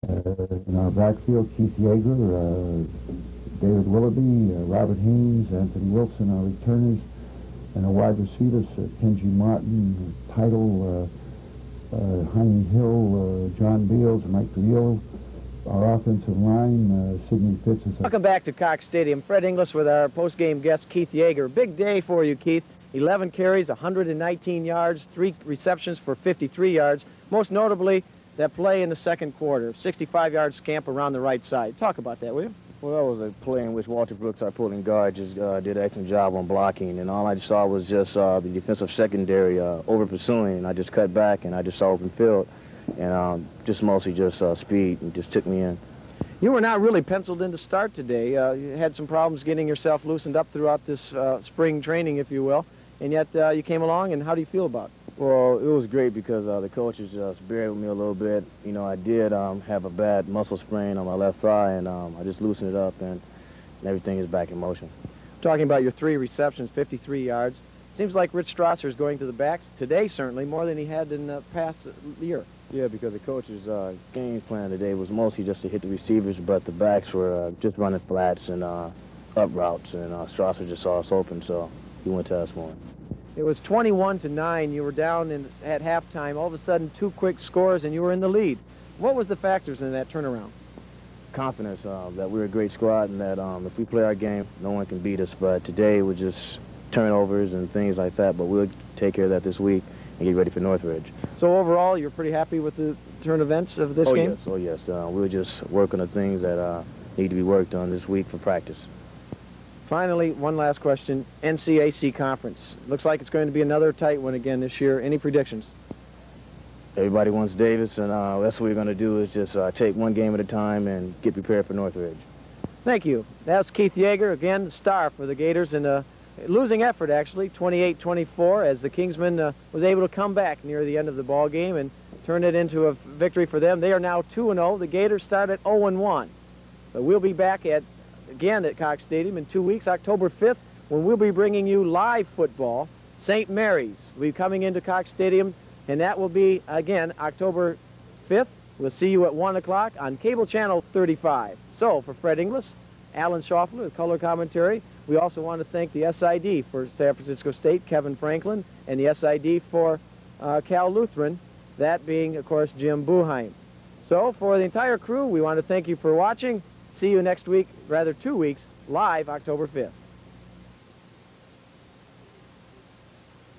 In our backfield, Keith Yeager, David Willoughby, Robert Haynes, Anthony Wilson, our returners, and our wide receivers, Kenji Martin, Title, Honey Hill, John Beals, Mike Grillo. Our offensive line, Sidney Fitz. Welcome back to Cox Stadium. Fred Inglis with our post-game guest, Keith Yeager. Big day for you, Keith. 11 carries, 119 yards, 3 receptions for 53 yards. Most notably, that play in the second quarter, 65-yard scamp around the right side. Talk about that, will you? Well, that was a play in which Walter Brooks, our pulling guard, just did an excellent job on blocking, and all I saw was just the defensive secondary over-pursuing, and I just cut back, and I just saw open field, and just mostly just speed, and just took me in. You were not really penciled in to start today. You had some problems getting yourself loosened up throughout this spring training, if you will, and yet you came along, and how do you feel about it? Well, it was great because the coaches just buried with me a little bit. You know, I did have a bad muscle sprain on my left thigh, and I just loosened it up, and everything is back in motion. Talking about your 3 receptions, 53 yards, seems like Rich Strasser is going to the backs today, certainly, more than he had in the past year. Yeah, because the coach's game plan today was mostly just to hit the receivers, but the backs were just running flats and up routes, and Strasser just saw us open, so he went to us more. It was 21-9. You were down at halftime. All of a sudden, 2 quick scores, and you were in the lead. What was the factors in that turnaround? Confidence that we're a great squad and that if we play our game, no one can beat us. But today was just turnovers and things like that. But we'll take care of that this week and get ready for Northridge. So overall, you're pretty happy with the turn events of this game? Oh, yes. We'll just work on the things that need to be worked on this week for practice. Finally, one last question. NCAC conference. Looks like it's going to be another tight one again this year. Any predictions? Everybody wants Davis, and that's what we're going to do is just take one game at a time and get prepared for Northridge. Thank you. That's Keith Yeager, again, the star for the Gators in a losing effort, actually, 28-24, as the Kingsman was able to come back near the end of the ball game and turn it into a victory for them. They are now 2-0. The Gators start at 0-1. But we'll be back again at Cox Stadium in 2 weeks, October 5th, when we'll be bringing you live football. St. Mary's will be coming into Cox Stadium, and that will be, again, October 5th. We'll see you at 1 o'clock on cable channel 35. So, for Fred Inglis, Alan Schaufler, the color commentary, we also want to thank the SID for San Francisco State, Kevin Franklin, and the SID for Cal Lutheran, that being, of course, Jim Buheim. So, for the entire crew, we want to thank you for watching. See you next week, rather 2 weeks, live October 5th.